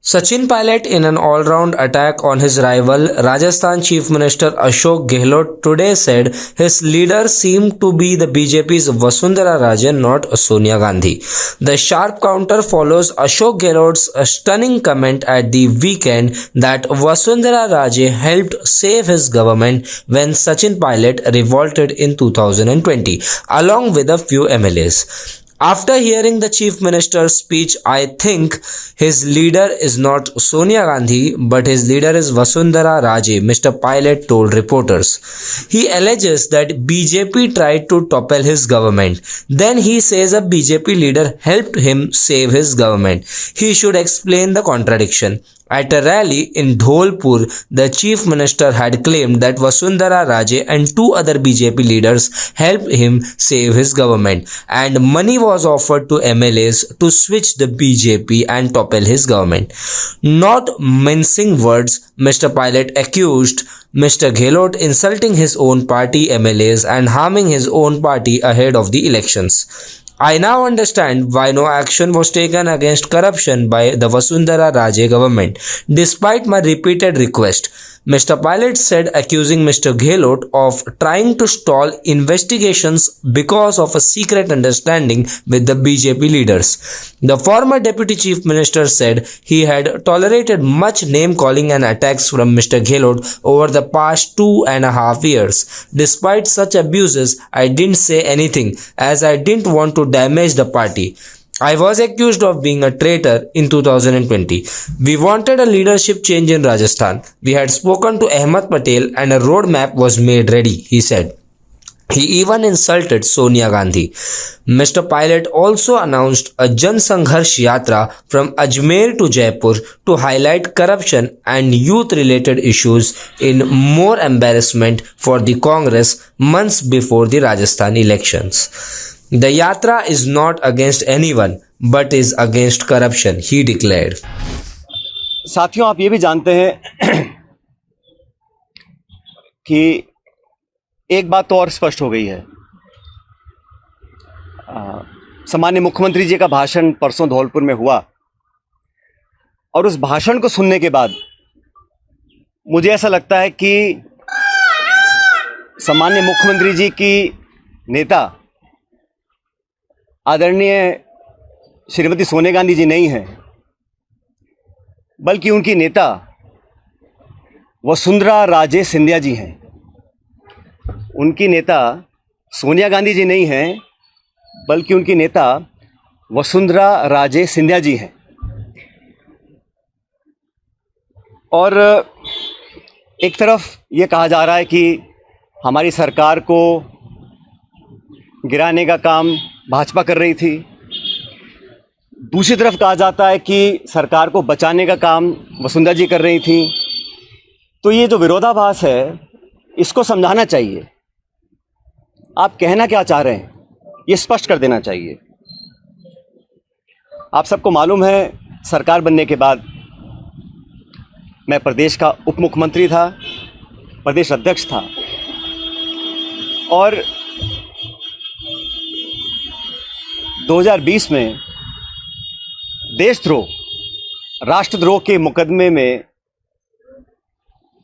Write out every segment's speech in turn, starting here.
Sachin Pilot in an all-round attack on his rival Rajasthan Chief Minister Ashok Gehlot today said his leader seemed to be the BJP's Vasundhara Raje, not Sonia Gandhi. The sharp counter follows Ashok Gehlot's stunning comment at the weekend that Vasundhara Raje helped save his government when Sachin Pilot revolted in 2020, along with a few MLAs. After hearing the Chief Minister's speech, I think his leader is not Sonia Gandhi, but his leader is Vasundhara Raje, Mr. Pilot told reporters. He alleges that BJP tried to topple his government. Then he says a BJP leader helped him save his government. He should explain the contradiction. At a rally in Dholpur, the Chief Minister had claimed that Vasundhara Raje and two other BJP leaders helped him save his government, and money was offered to MLAs to switch the BJP and topple his government. Not mincing words, Mr. Pilot accused Mr. Gehlot insulting his own party MLAs and harming his own party ahead of the elections. I now understand why no action was taken against corruption by the Vasundhara Raje government, despite my repeated request, Mr. Pilot said, accusing Mr. Gehlot of trying to stall investigations because of a secret understanding with the BJP leaders. The former Deputy Chief Minister said he had tolerated much name-calling and attacks from Mr. Gehlot over the past 2.5 years. Despite such abuses, I didn't say anything as I didn't want to damage the party. I was accused of being a traitor in 2020. We wanted a leadership change in Rajasthan. We had spoken to Ahmed Patel and a roadmap was made ready, he said. He even insulted Sonia Gandhi. Mr. Pilot also announced a Jan Sangharsh Yatra from Ajmer to Jaipur to highlight corruption and youth-related issues in more embarrassment for the Congress months before the Rajasthan elections. The yatra is not against anyone, but is against corruption, he declared. साथियों, आप ये भी जानते हैं कि एक बात तो और स्पष्ट हो गई है। सम्माननीय मुख्यमंत्री जी का भाषण परसों धौलपुर में हुआ और उस भाषण को सुनने के बाद मुझे ऐसा लगता है कि सम्माननीय मुख्यमंत्री जी की नेता आदरणीय श्रीमती सोनिया गांधी जी नहीं है, बल्कि उनकी नेता वसुंधरा राजे सिंधिया जी हैं। उनकी नेता सोनिया गांधी जी नहीं हैं, बल्कि उनकी नेता वसुंधरा राजे सिंधिया जी हैं। और एक तरफ ये कहा जा रहा है कि हमारी सरकार को गिराने का काम भाजपा कर रही थी, दूसरी तरफ कहा जाता है कि सरकार को बचाने का काम वसुंधरा जी कर रही थी। तो ये जो विरोधाभास है, इसको समझाना चाहिए। आप कहना क्या चाह रहे हैं, ये स्पष्ट कर देना चाहिए। आप सबको मालूम है, सरकार बनने के बाद मैं प्रदेश का उप मुख्यमंत्री था, प्रदेश अध्यक्ष था, और 2020 में देशद्रोह, राष्ट्रद्रोह के मुकदमे में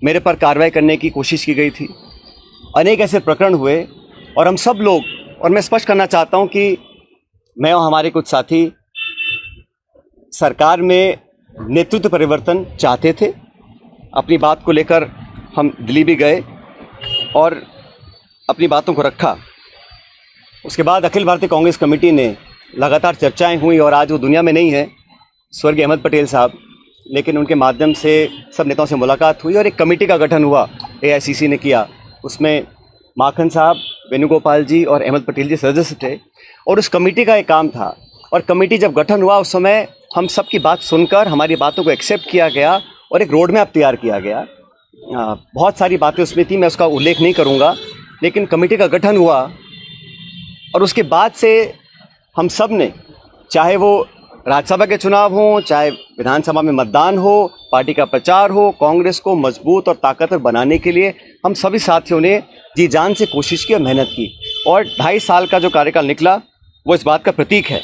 मेरे पर कार्रवाई करने की कोशिश की गई थी। अनेक ऐसे प्रकरण हुए और हम सब लोग, और मैं स्पष्ट करना चाहता हूं कि मैं और हमारे कुछ साथी सरकार में नेतृत्व परिवर्तन चाहते थे। अपनी बात को लेकर हम दिल्ली भी गए और अपनी बातों को रखा। उसके बाद अखिल भारतीय कांग्रेस कमेटी ने लगातार चर्चाएं हुई और आज वो दुनिया में नहीं है, स्वर्गीय अहमद पटेल साहब, लेकिन उनके माध्यम से सब नेताओं से मुलाकात हुई और एक कमेटी का गठन हुआ, AICC ने किया। उसमें माखन साहब, वेणुगोपाल जी और अहमद पटेल जी सदस्य थे और उस कमेटी का एक काम था। और कमेटी जब गठन हुआ, उस समय हम सब की बात सुनकर हमारी बातों को एक्सेप्ट किया गया और एक रोड मैप तैयार किया गया। बहुत सारी बातें उसमें थी, मैं उसका उल्लेख नहीं करूँगा, लेकिन कमेटी का गठन हुआ और उसके बाद से हम सब ने, चाहे वो राज्यसभा के चुनाव हो, चाहे विधानसभा में मतदान हो, पार्टी का प्रचार हो, कांग्रेस को मजबूत और ताकतवर बनाने के लिए हम सभी साथियों ने जी जान से कोशिश की और मेहनत की। और 2.5 साल का जो कार्यकाल निकला, वो इस बात का प्रतीक है